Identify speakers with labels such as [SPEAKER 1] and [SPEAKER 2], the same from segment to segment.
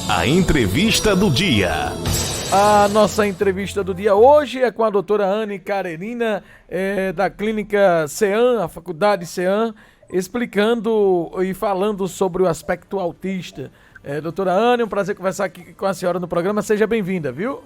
[SPEAKER 1] A entrevista do dia.
[SPEAKER 2] A nossa entrevista do dia hoje é com a doutora Anne Karenina, da Clínica CEAM, a Faculdade CEAM, explicando e falando sobre o aspecto autista. Doutora Anne, um prazer conversar aqui com a senhora no programa. Seja bem-vinda, viu?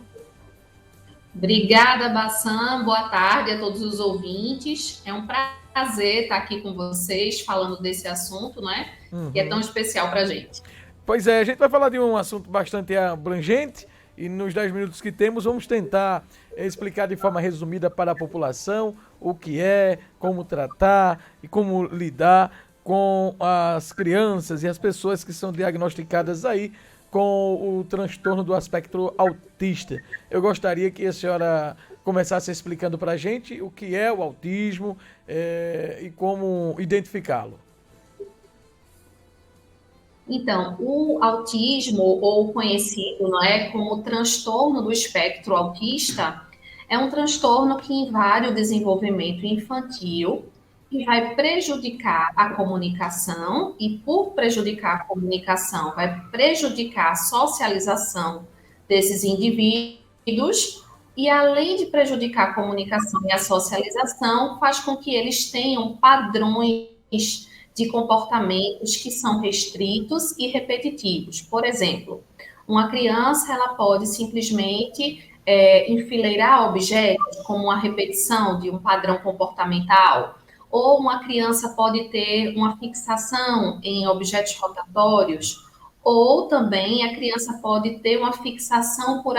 [SPEAKER 3] Obrigada, Bassan. Boa tarde a todos os ouvintes. É um prazer estar aqui com vocês falando desse assunto, não é? Que é tão especial para a gente.
[SPEAKER 2] Pois é, a gente vai falar de um assunto bastante abrangente e nos 10 minutos que temos vamos tentar explicar de forma resumida para a população o que é, como tratar e como lidar com as crianças e as pessoas que são diagnosticadas aí com o transtorno do espectro autista. Eu gostaria que a senhora começasse explicando para a gente o que é o autismo e como identificá-lo.
[SPEAKER 3] Então, o autismo, ou conhecido, não é, como transtorno do espectro autista, é um transtorno que invade o desenvolvimento infantil e vai prejudicar a comunicação, e por prejudicar a comunicação, vai prejudicar a socialização desses indivíduos, e além de prejudicar a comunicação e a socialização, faz com que eles tenham padrões de comportamentos que são restritos e repetitivos. Por exemplo, uma criança ela pode simplesmente enfileirar objetos como uma repetição de um padrão comportamental, ou uma criança pode ter uma fixação em objetos rotatórios, ou também a criança pode ter uma fixação por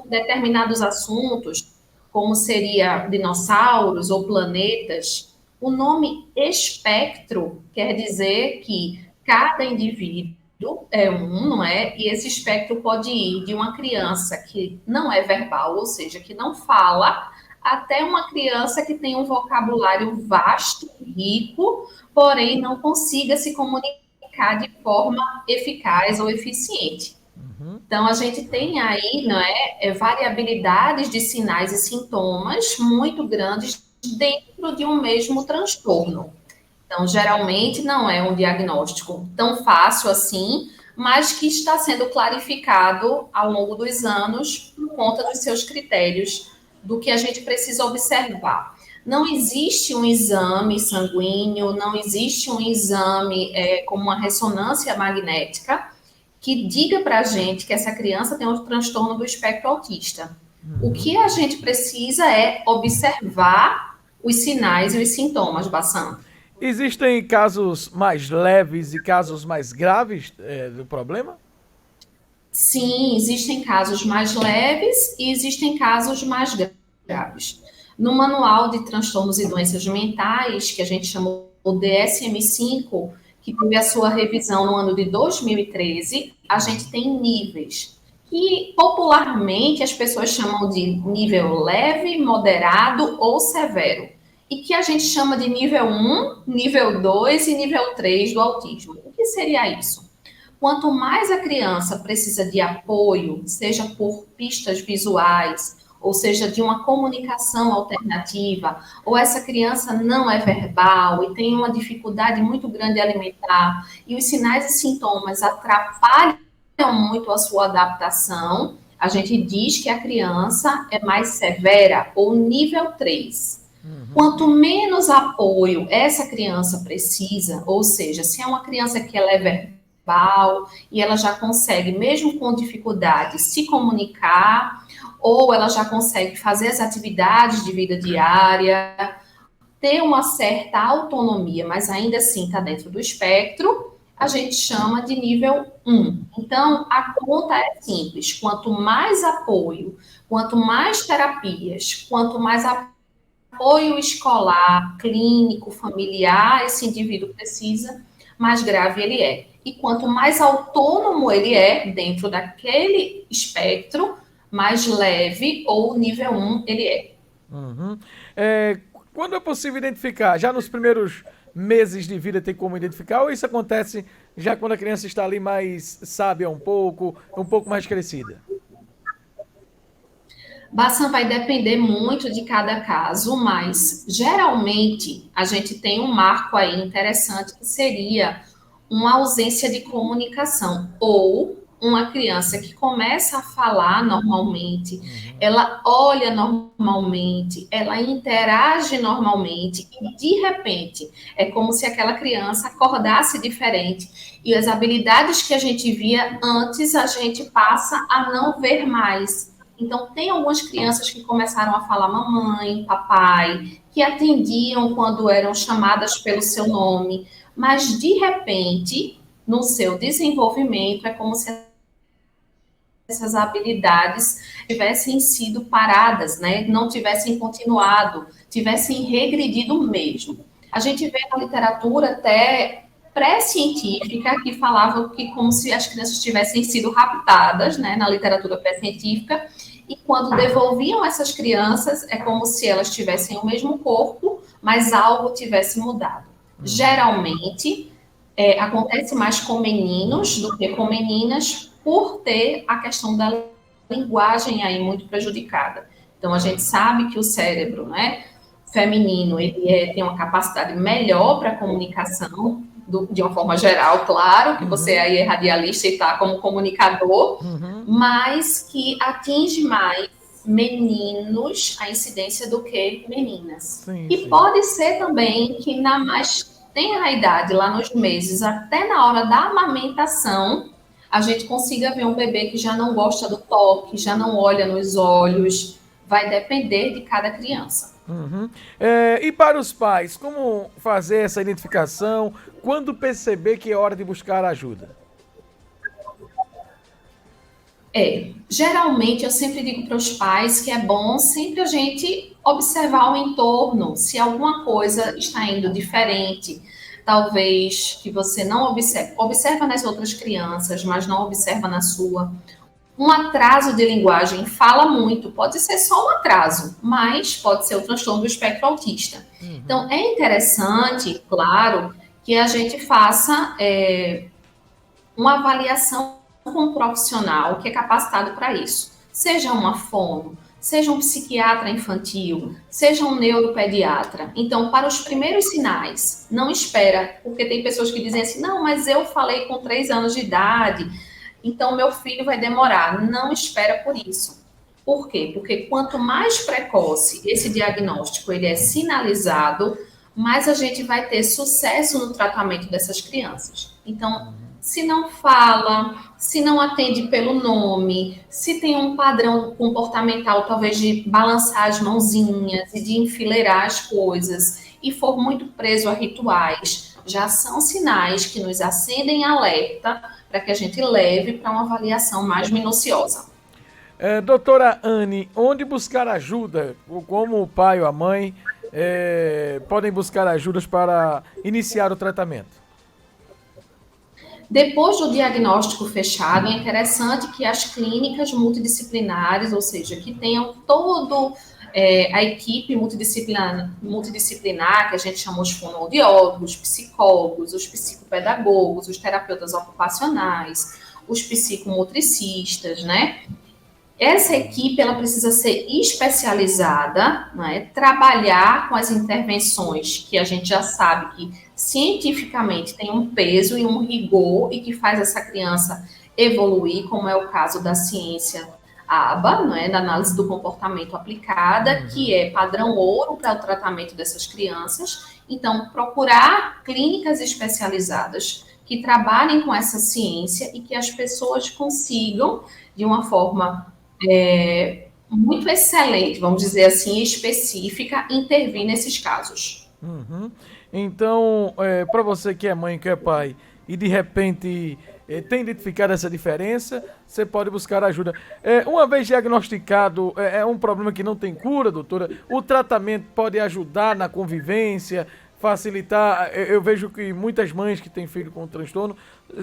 [SPEAKER 3] determinados assuntos, como seria dinossauros ou planetas. O nome espectro quer dizer que cada indivíduo é um, não é? E esse espectro pode ir de uma criança que não é verbal, ou seja, que não fala, até uma criança que tem um vocabulário vasto, rico, porém não consiga se comunicar de forma eficaz ou eficiente. Então, a gente tem aí, não é, variabilidades de sinais e sintomas muito grandes dentro de um mesmo transtorno. Então, geralmente não é um diagnóstico tão fácil assim, mas que está sendo clarificado ao longo dos anos por conta dos seus critérios, do que a gente precisa observar. Não existe um exame sanguíneo, não existe um exame como uma ressonância magnética que diga para a gente que essa criança tem um transtorno do espectro autista. O que a gente precisa é observar os sinais e os sintomas, Bassan.
[SPEAKER 2] Existem casos mais leves e casos mais graves do problema?
[SPEAKER 3] Sim, existem casos mais leves e existem casos mais graves. No Manual de Transtornos e Doenças Mentais, que a gente chamou o DSM-5, que teve a sua revisão no ano de 2013, a gente tem níveis que popularmente as pessoas chamam de nível leve, moderado ou severo, e que a gente chama de nível 1, nível 2 e nível 3 do autismo. O que seria isso? Quanto mais a criança precisa de apoio, seja por pistas visuais, ou seja, de uma comunicação alternativa, ou essa criança não é verbal e tem uma dificuldade muito grande de alimentar, e os sinais e sintomas atrapalham muito a sua adaptação, a gente diz que a criança é mais severa, ou nível 3. Quanto menos apoio essa criança precisa, ou seja, se é uma criança que ela é verbal e ela já consegue, mesmo com dificuldade, se comunicar, ou ela já consegue fazer as atividades de vida diária, ter uma certa autonomia, mas ainda assim está dentro do espectro, a gente chama de nível 1. Então, a conta é simples. Quanto mais apoio, quanto mais terapias, quanto mais apoio escolar, clínico, familiar, esse indivíduo precisa, mais grave ele é. E quanto mais autônomo ele é dentro daquele espectro, mais leve ou nível 1 ele é.
[SPEAKER 2] Quando é possível identificar? Já nos primeiros meses de vida tem como identificar? Ou isso acontece já quando a criança está ali mais sábia um pouco mais crescida?
[SPEAKER 3] Bassan, vai depender muito de cada caso, mas geralmente a gente tem um marco aí interessante que seria uma ausência de comunicação, ou uma criança que começa a falar normalmente, ela olha normalmente, ela interage normalmente, e de repente é como se aquela criança acordasse diferente, e as habilidades que a gente via antes, a gente passa a não ver mais. Então, tem algumas crianças que começaram a falar mamãe, papai, que atendiam quando eram chamadas pelo seu nome, mas de repente, no seu desenvolvimento, é como se essas habilidades tivessem sido paradas, né? Não tivessem continuado, tivessem regredido mesmo. A gente vê na literatura até pré-científica que falava que como se as crianças tivessem sido raptadas, né, na literatura pré-científica, e quando devolviam essas crianças, é como se elas tivessem o mesmo corpo, mas algo tivesse mudado. Geralmente, acontece mais com meninos do que com meninas, por ter a questão da linguagem aí muito prejudicada. Então, a gente sabe que o cérebro, né, feminino, ele tem uma capacidade melhor para comunicação, de uma forma geral, claro, que você aí é radialista e está como comunicador, mas que atinge mais meninos a incidência do que meninas. E pode ser também que na mais tenra idade, lá nos meses, até na hora da amamentação, a gente consiga ver um bebê que já não gosta do toque, já não olha nos olhos, vai depender de cada criança.
[SPEAKER 2] E para os pais, como fazer essa identificação? Quando perceber que é hora de buscar ajuda?
[SPEAKER 3] Geralmente eu sempre digo para os pais que é bom sempre a gente observar o entorno, se alguma coisa está indo diferente, talvez que você não observa nas outras crianças, mas não observa na sua. Um atraso de linguagem fala muito, pode ser só um atraso, mas pode ser o transtorno do espectro autista. Então, é interessante, claro, que a gente faça uma avaliação com um profissional que é capacitado para isso. Seja uma fono, seja um psiquiatra infantil, seja um neuropediatra. Então, para os primeiros sinais, não espera, porque tem pessoas que dizem assim, não, mas eu falei com 3 anos de idade, então meu filho vai demorar. Não espera por isso. Por quê? Porque quanto mais precoce esse diagnóstico ele é sinalizado, mais a gente vai ter sucesso no tratamento dessas crianças. Então, se não fala, se não atende pelo nome, se tem um padrão comportamental, talvez de balançar as mãozinhas e de enfileirar as coisas, e for muito preso a rituais, já são sinais que nos acendem alerta para que a gente leve para uma avaliação mais minuciosa.
[SPEAKER 2] Doutora Anne, onde buscar ajuda? Como o pai ou a mãe podem buscar ajudas para iniciar o tratamento?
[SPEAKER 3] Depois do diagnóstico fechado, é interessante que as clínicas multidisciplinares, ou seja, que tenham toda a equipe multidisciplinar, que a gente chama os fonoaudiólogos, os psicólogos, os psicopedagogos, os terapeutas ocupacionais, os psicomotricistas, né? Essa equipe ela precisa ser especializada, né? Trabalhar com as intervenções que a gente já sabe que cientificamente tem um peso e um rigor e que faz essa criança evoluir, como é o caso da ciência ABA, né? Da análise do comportamento aplicada, que é padrão ouro para o tratamento dessas crianças. Então, procurar clínicas especializadas que trabalhem com essa ciência e que as pessoas consigam, de uma forma muito excelente, vamos dizer assim, específica, intervir nesses casos.
[SPEAKER 2] Então, para você que é mãe, que é pai, e de repente tem identificado essa diferença, você pode buscar ajuda. Uma vez diagnosticado, é um problema que não tem cura, doutora? O tratamento pode ajudar na convivência, facilitar? Eu vejo que muitas mães que têm filho com transtorno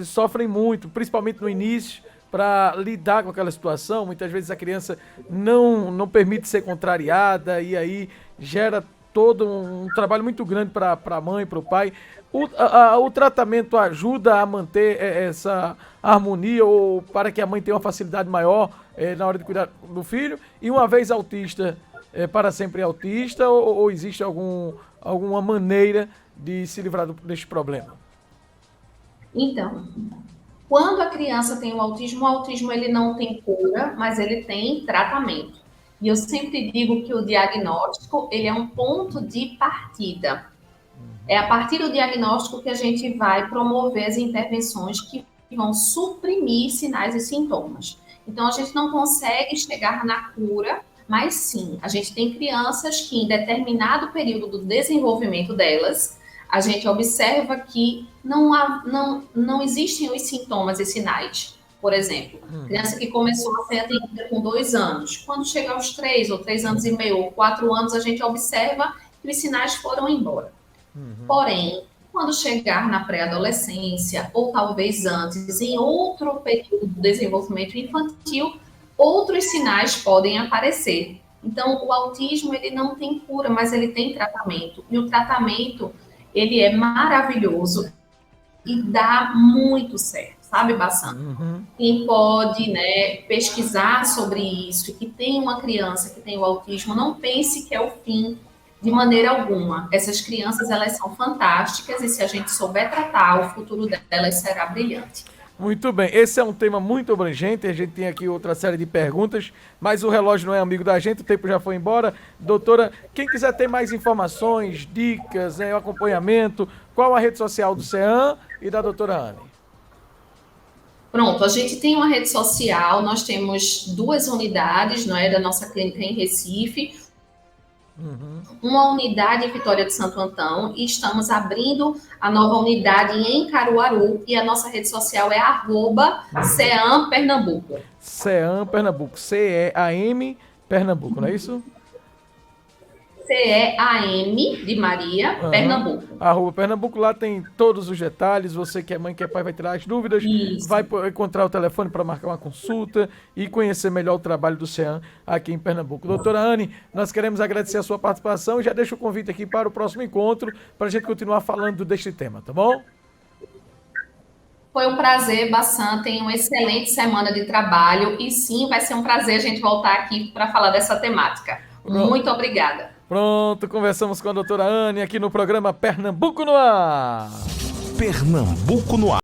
[SPEAKER 2] sofrem muito, principalmente no início, para lidar com aquela situação. Muitas vezes a criança não permite ser contrariada e aí gera todo um trabalho muito grande para a mãe, para o pai. O tratamento ajuda a manter essa harmonia ou para que a mãe tenha uma facilidade maior na hora de cuidar do filho? E uma vez autista, para sempre autista ou existe alguma maneira de se livrar deste problema?
[SPEAKER 3] Então, quando a criança tem o autismo ele não tem cura, mas ele tem tratamento. E eu sempre digo que o diagnóstico, ele é um ponto de partida. É a partir do diagnóstico que a gente vai promover as intervenções que vão suprimir sinais e sintomas. Então, a gente não consegue chegar na cura, mas sim, a gente tem crianças que, em determinado período do desenvolvimento delas, a gente observa que não existem os sintomas e sinais. Por exemplo, criança que começou a ser atendida com 2 anos, quando chega aos 3 ou 3 anos e meio, ou 4 anos, a gente observa que os sinais foram embora. Porém, quando chegar na pré-adolescência, ou talvez antes, em outro período do desenvolvimento infantil, outros sinais podem aparecer. Então, o autismo, ele não tem cura, mas ele tem tratamento. E o tratamento, ele é maravilhoso e dá muito certo, sabe, Bassan? Quem pode, né, pesquisar sobre isso e que tem uma criança que tem o autismo, não pense que é o fim de maneira alguma. Essas crianças, elas são fantásticas e se a gente souber tratar, o futuro delas será brilhante.
[SPEAKER 2] Muito bem, esse é um tema muito abrangente, a gente tem aqui outra série de perguntas, mas o relógio não é amigo da gente, o tempo já foi embora. Doutora, quem quiser ter mais informações, dicas, né, acompanhamento, qual a rede social do CEAM e da doutora Anne?
[SPEAKER 3] Pronto, a gente tem uma rede social, nós temos 2 unidades, não é, da nossa clínica em Recife, uma unidade em Vitória de Santo Antão e estamos abrindo a nova unidade em Caruaru e a nossa rede social é @CEAM Pernambuco.
[SPEAKER 2] CEAM Pernambuco, CEAM Pernambuco, não é isso?
[SPEAKER 3] CEAM de Maria, Pernambuco.
[SPEAKER 2] @Pernambuco, lá tem todos os detalhes, você que é mãe, que é pai, vai tirar as dúvidas,
[SPEAKER 3] Isso.
[SPEAKER 2] vai encontrar o telefone para marcar uma consulta e conhecer melhor o trabalho do CEAM aqui em Pernambuco. Doutora Anne, nós queremos agradecer a sua participação e já deixo o convite aqui para o próximo encontro, para a gente continuar falando deste tema, tá bom?
[SPEAKER 3] Foi um prazer, Bassan, tenha uma excelente semana de trabalho e sim, vai ser um prazer a gente voltar aqui para falar dessa temática. Muito obrigada.
[SPEAKER 2] Pronto, conversamos com a doutora Anne aqui no programa Pernambuco no Ar.
[SPEAKER 1] Pernambuco no Ar.